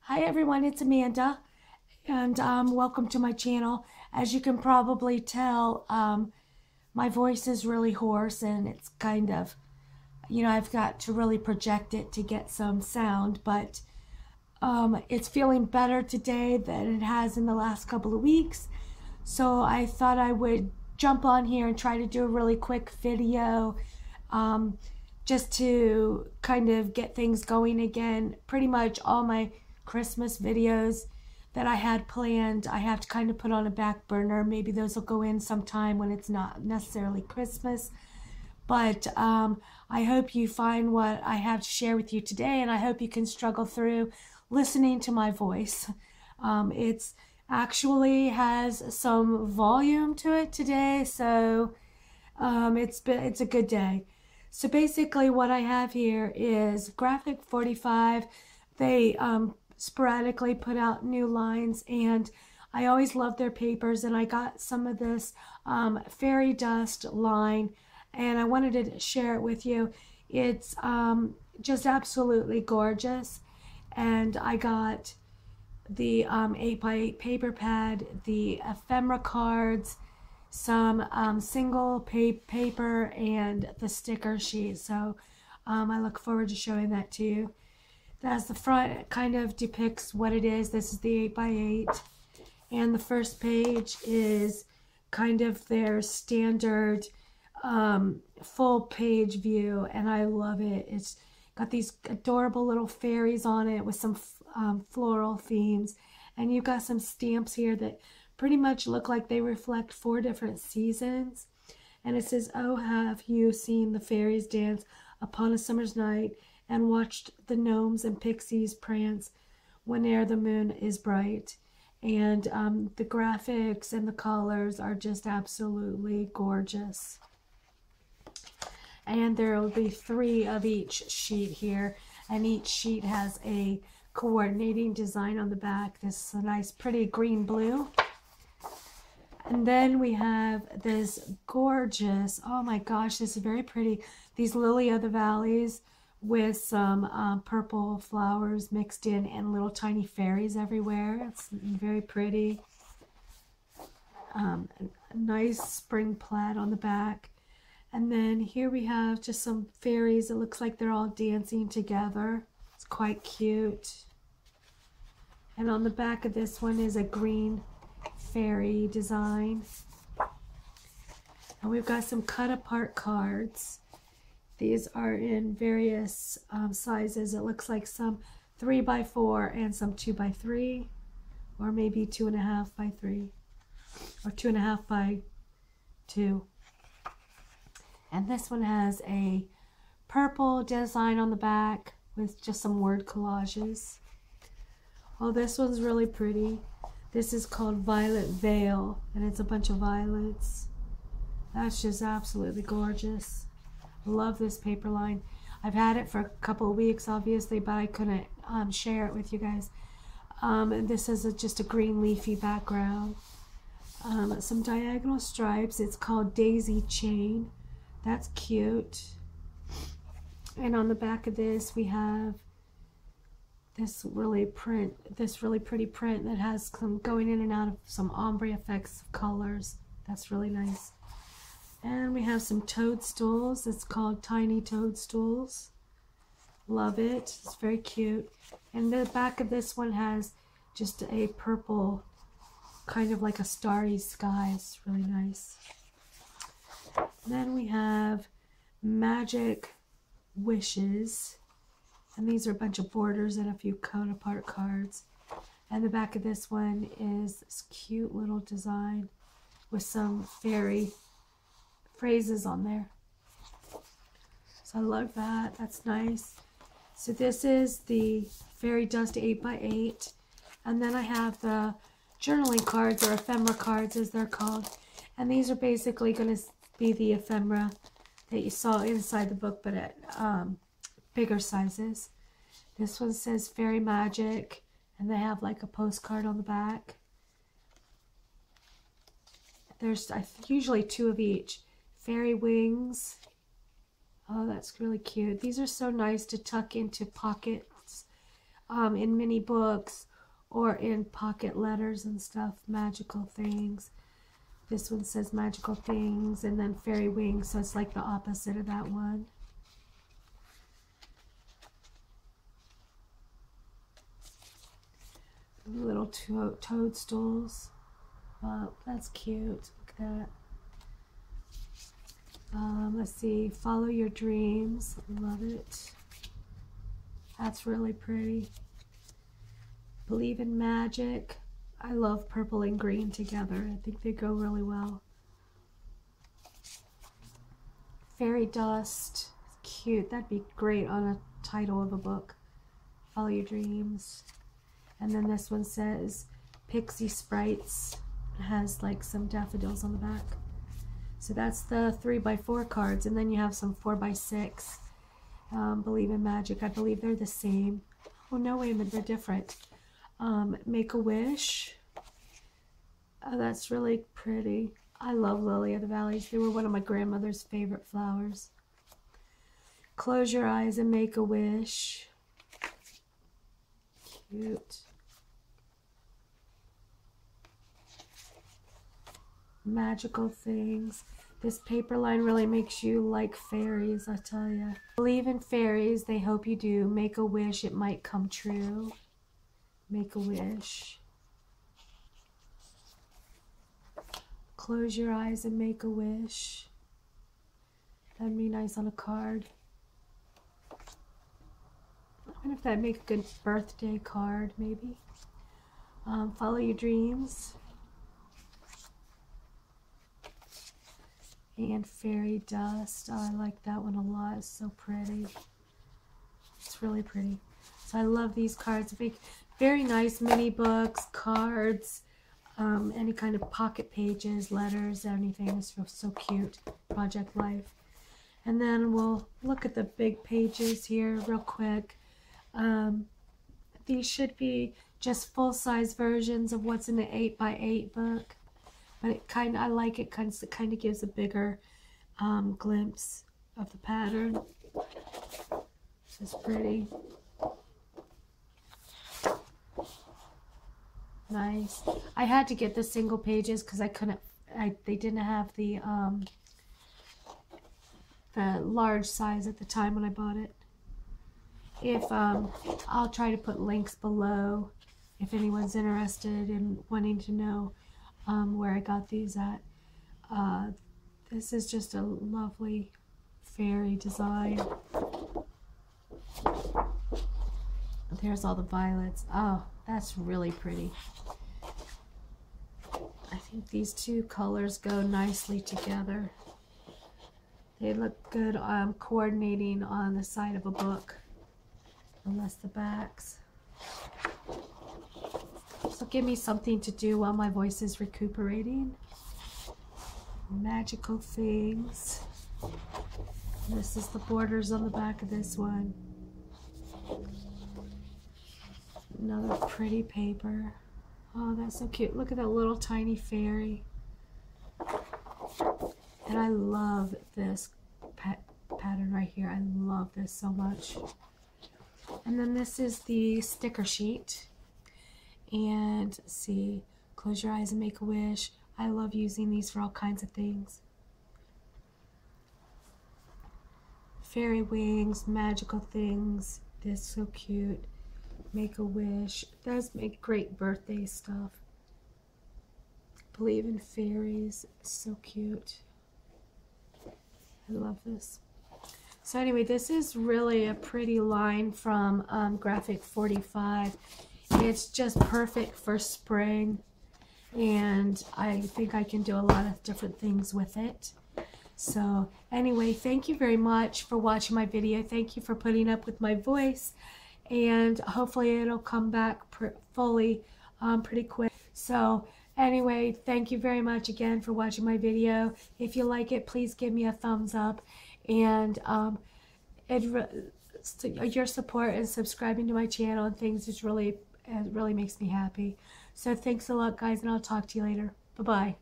Hi everyone, it's Amanda, and welcome to my channel. As you can probably tell, my voice is really hoarse, and it's kind of, I've got to really project it to get some sound, but it's feeling better today than it has in the last couple of weeks. So I thought I would jump on here and try to do a really quick video, just to kind of get things going again. Pretty much all my Christmas videos that I had planned, I have to kind of put on a back burner. Maybe those will go in sometime when it's not necessarily Christmas. But I hope you find what I have to share with you today, and I hope you can struggle through listening to my voice. It's actually has some volume to it today, so it's a good day. So basically what I have here is Graphic 45. They sporadically put out new lines, and I always love their papers, and I got some of this fairy dust line, and I wanted to share it with you. It's just absolutely gorgeous. And I got the 8x8 paper pad, the ephemera cards, some single paper, and the sticker sheet. So I look forward to showing that to you. That's the front. It kind of depicts what it is. This is the 8x8, and the first page is kind of their standard full page view, and I love it. It's got these adorable little fairies on it with some floral themes, and you've got some stamps here that pretty much look like they reflect 4 different seasons. And it says, "Oh, have you seen the fairies dance upon a summer's night, and watched the gnomes and pixies prance whene'er the moon is bright?" And the graphics and the colors are just absolutely gorgeous. And there will be 3 of each sheet here, and each sheet has a coordinating design on the back. This is a nice pretty green blue. And then we have this gorgeous, oh my gosh, this is very pretty, these lily of the valleys with some purple flowers mixed in, and little tiny fairies everywhere. It's very pretty. A nice spring plaid on the back. And then here we have just some fairies. It looks like they're all dancing together. It's quite cute. And on the back of this one is a green fairy design. And we've got some cut apart cards. These are in various sizes. It looks like some 3x4 and some 2x3, or maybe 2.5x3, or 2.5x2. And this one has a purple design on the back with just some word collages. Oh, this one's really pretty. This is called Violet Vale, and it's a bunch of violets. That's just absolutely gorgeous. Love this paper line. I've had it for a couple of weeks, obviously, but I couldn't share it with you guys. And this is just a green leafy background. Some diagonal stripes. It's called Daisy Chain. That's cute. And on the back of this, we have this really pretty print that has some going in and out of some ombre effects of colors. That's really nice. And we have some toadstools. It's called Tiny Toadstools. Love it. It's very cute. And the back of this one has just a purple, kind of like a starry sky. It's really nice. Then we have Magic Wishes, and these are a bunch of borders and a few cut apart cards. And the back of this one is this cute little design with some fairy phrases on there. So I love that. That's nice. So this is the Fairy Dust 8x8, and then I have the journaling cards, or ephemera cards as they're called, and these are basically going to be the ephemera that you saw inside the book, but at bigger sizes. This one says Fairy Magic, and they have like a postcard on the back. There's usually 2 of each. Fairy Wings. Oh, that's really cute. These are so nice to tuck into pockets in mini books or in pocket letters and stuff. Magical things. This one says magical things, and then fairy wings, so it's like the opposite of that one. Little toadstools. Wow, that's cute. Look at that. Let's see. Follow your dreams. Love it. That's really pretty. Believe in magic. I love purple and green together. I think they go really well. Fairy dust. Cute. That'd be great on a title of a book. Follow your dreams. And then this one says pixie sprites. It has like some daffodils on the back. So that's the 3x4 cards. And then you have some 4x6. Believe in magic. I believe they're the same. Oh no, wait a minute, they're different. Make a wish. Oh, that's really pretty. I love lily of the valleys. They were one of my grandmother's favorite flowers. Close your eyes and make a wish. Cute. Magical things. This paper line really makes you like fairies, I tell you. Believe in fairies. They hope you do. Make a wish. It might come true. Make a wish. Close your eyes and make a wish. That'd be nice on a card. I wonder if that'd make a good birthday card, maybe. Follow your dreams. And fairy dust. Oh, I like that one a lot. It's so pretty. It's really pretty. So I love these cards. Very nice mini books, cards, any kind of pocket pages, letters, anything. It's so cute. Project Life. And then we'll look at the big pages here real quick. These should be just full-size versions of what's in the 8x8 book. But it I like it kind of gives a bigger glimpse of the pattern. This is pretty. Nice. I had to get the single pages because they didn't have the large size at the time when I bought it. If I'll try to put links below if anyone's interested in wanting to know where I got these at. This is just a lovely fairy design. There's all the violets. Oh, that's really pretty. I think these two colors go nicely together. They look good coordinating on the side of a book, unless the backs. So give me something to do while my voice is recuperating. Magical things. This is the borders on the back of this one. Another pretty paper. Oh, that's so cute. Look at that little tiny fairy. And I love this pattern right here. I love this so much. And then this is the sticker sheet. And let's see, close your eyes and make a wish. I love using these for all kinds of things. Fairy wings, magical things. This is so cute. Make a wish. Those make great birthday stuff. Believe in fairies. So cute. I love this. So anyway, this is really a pretty line from Graphic 45. It's just perfect for spring, and I think I can do a lot of different things with it. So anyway, thank you very much for watching my video. Thank you for putting up with my voice, and hopefully it'll come back fully pretty quick. So anyway, thank you very much again for watching my video. If you like it, please give me a thumbs up, and your support and subscribing to my channel and things is really, it really makes me happy. So thanks a lot, guys, and I'll talk to you later. Bye-bye.